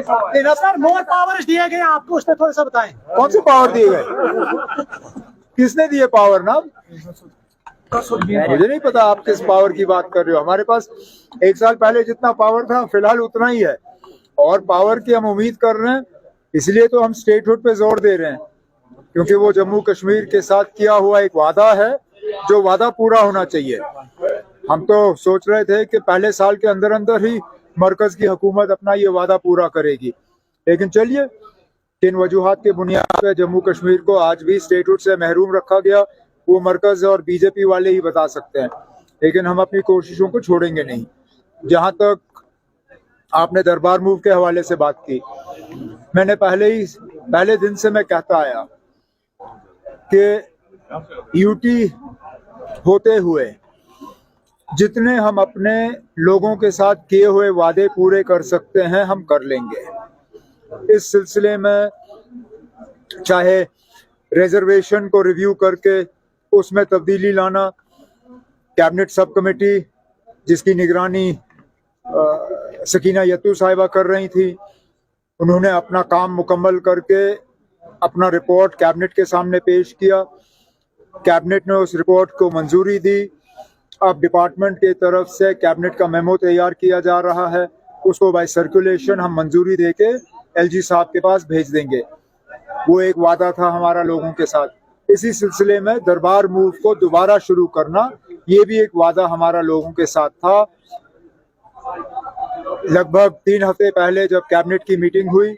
Sir मोर powers दिए गए आपको, उसमें थोड़ा सा बताएं। कौन से पावर दिए गए? किसने दिए पावर? ना मुझे नहीं पता आप किस पावर की बात कर रहे हो। हमारे पास 1 साल पहले जितना पावर था फिलहाल उतना ही है, और पावर की हम उम्मीद कर रहे हैं। इसलिए तो हम स्टेटहुड पे जोर दे रहे हैं, क्योंकि वो जम्मू कश्मीर के साथ किया हुआ एक वादा है, जो वादा पूरा होना चाहिए। हम तो सोच रहे थे कि पहले साल के अंदर अंदर ही मरकज की हुकूमत अपना ये वादा पूरा करेगी, लेकिन चलिए, किन वजूहात के बुनियाद पर जम्मू कश्मीर को आज भी स्टेटहुड से महरूम रखा गया वो मरकज और बीजेपी वाले ही बता सकते हैं। लेकिन हम अपनी कोशिशों को छोड़ेंगे नहीं। जहां तक आपने दरबार मूव के हवाले से बात की, मैंने पहले दिन से मैं कहता आया कि यूटी होते हुए जितने हम अपने लोगों के साथ किए हुए वादे पूरे कर सकते हैं हम कर लेंगे। इस सिलसिले में चाहे रिजर्वेशन को रिव्यू करके उसमें तब्दीली लाना, कैबिनेट सब कमेटी जिसकी निगरानी सकीना यत्तू साहिबा कर रही थी, उन्होंने अपना काम मुकम्मल करके अपना रिपोर्ट कैबिनेट के सामने पेश किया। कैबिनेट ने उस रिपोर्ट को मंजूरी दी। अब डिपार्टमेंट की तरफ से कैबिनेट का मेमो तैयार किया जा रहा है, उसको बाय सर्कुलेशन हम मंजूरी देके एलजी साहब के पास भेज देंगे। वो एक वादा था हमारा लोगों के साथ। इसी सिलसिले में दरबार मूव को दोबारा शुरू करना, ये भी एक वादा हमारा लोगों के साथ था। लगभग 3 हफ्ते पहले जब कैबिनेट की मीटिंग हुई,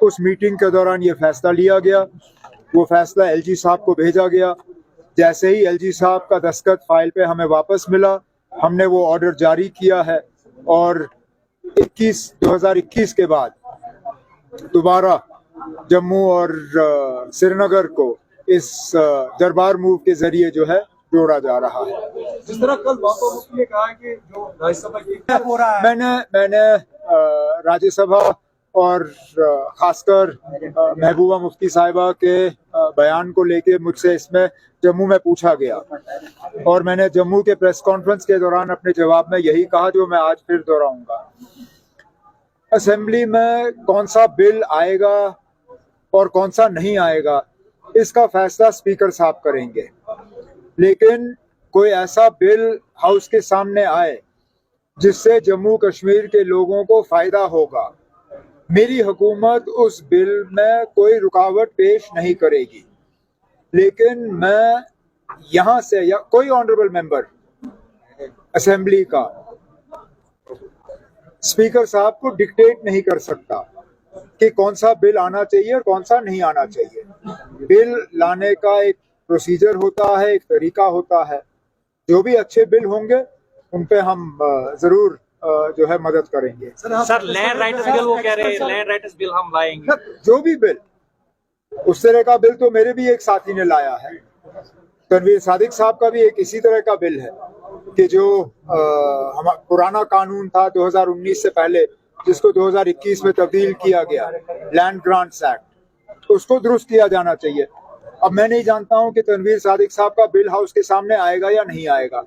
उस मीटिंग के दौरान ये फैसला लिया गया। वो फैसला एलजी साहब को भेजा गया। जैसे ही एलजी साहब का दस्तखत फाइल पे हमें वापस मिला, हमने वो ऑर्डर जारी किया है और 2021 के बाद दोबारा जम्मू और श्रीनगर को इस दरबार मूव के जरिए जो है जोड़ा जा रहा है। जिस तरह कल मुफ्ती ने कहा कि जो राज्यसभा की मैंने राज्यसभा और खासकर महबूबा मुफ्ती साहिबा के बयान को लेके मुझसे इसमें जम्मू में पूछा गया, और मैंने जम्मू के प्रेस कॉन्फ्रेंस के दौरान अपने जवाब में यही कहा जो मैं आज फिर दोहराऊंगा। असेंबली में कौन सा बिल आएगा और कौन सा नहीं आएगा, इसका फैसला स्पीकर साहब करेंगे। लेकिन कोई ऐसा बिल हाउस के सामने आए जिससे जम्मू कश्मीर के लोगों को फायदा होगा, मेरी हुकूमत उस बिल में कोई रुकावट पेश नहीं करेगी। लेकिन मैं यहाँ से या कोई ऑनरेबल मेंबर असेंबली का स्पीकर साहब को डिक्टेट नहीं कर सकता कि कौन सा बिल आना चाहिए और कौन सा नहीं आना चाहिए। बिल लाने का एक प्रोसीजर होता है, एक तरीका होता है। जो भी अच्छे बिल होंगे उन पे हम जरूर जो है मदद करेंगे। सर लैंड राइटर्स बिल वो कह रहे हैं, लैंड राइटर्स बिल हम लाएंगे। जो भी बिल, उस तरह का बिल तो मेरे भी एक साथी ने लाया है, तनवीर सादिक साहब का भी एक इसी तरह का बिल है कि जो पुराना कानून था 2019 से पहले, जिसको 2021 में तब्दील किया गया, लैंड ग्रांट्स एक्ट, उसको दुरुस्त किया जाना चाहिए। अब मैं नहीं जानता हूं कि तनवीर सादिक साहब का बिल हाउस के सामने आएगा या नहीं आएगा।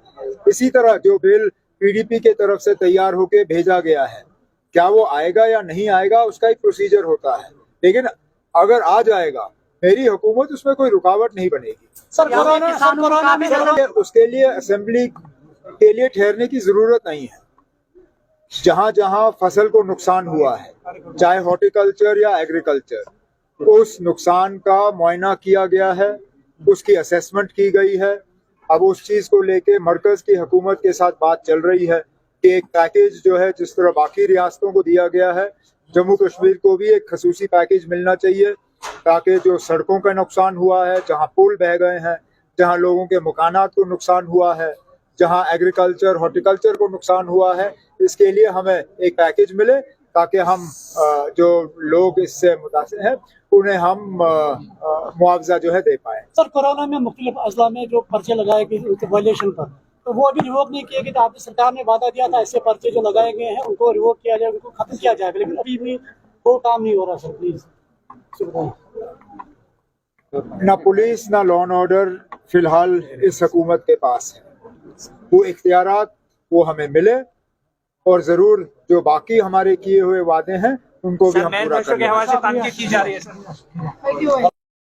इसी तरह जो बिल पीडीपी के तरफ से तैयार होके भेजा गया है, क्या वो आएगा या नहीं आएगा, उसका एक प्रोसीजर होता है। लेकिन अगर आ जाएगा, मेरी हुकूमत उसमें कोई रुकावट नहीं बनेगी। सर कोरोना में उसके लिए असेंबली के लिए ठहरने की जरूरत नहीं है। जहां जहां फसल को नुकसान हुआ है, चाहे हॉर्टिकल्चर या एग्रीकल्चर, उस नुकसान का मुआयना किया गया है, उसकी असेसमेंट की गई है। अब उस चीज को लेके मरकज की हुकूमत के साथ बात चल रही है कि एक पैकेज जो है, जिस तरह बाकी रियासतों को दिया गया है, जम्मू कश्मीर को भी एक खसूसी पैकेज मिलना चाहिए, ताकि जो सड़कों का नुकसान हुआ है, जहां पुल बह गए हैं, जहां लोगों के मकानात को नुकसान हुआ है, जहां एग्रीकल्चर हॉर्टिकल्चर को नुकसान हुआ है, इसके लिए हमें एक पैकेज मिले, ताकि हम जो लोग इससे मुतासिर हैं उन्हें हम मुआवजा जो है दे पाए। सर कोरोना में मुख्तलिफ अजला में जो पर्चे लगाए गए वायलेशन पर, तो वो अभी रिवोक नहीं किए गए। तो आपकी सरकार ने वादा दिया था ऐसे पर्चे जो लगाए गए हैं उनको रिवोक किया जाएगा, उनको खत्म किया जाएगा, लेकिन अभी भी वो काम नहीं हो रहा। सर प्लीज ना पुलिस ना लॉ एंड ऑर्डर फिलहाल इस हुकूमत के पास है। वो इख्तियारात वो हमें मिले, और जरूर जो बाकी हमारे किए हुए वादे हैं उनको भी सर हम पूरा मैनिफेस्टो कर के लेंगे। हवाले से तनकीद की जा रही है सर।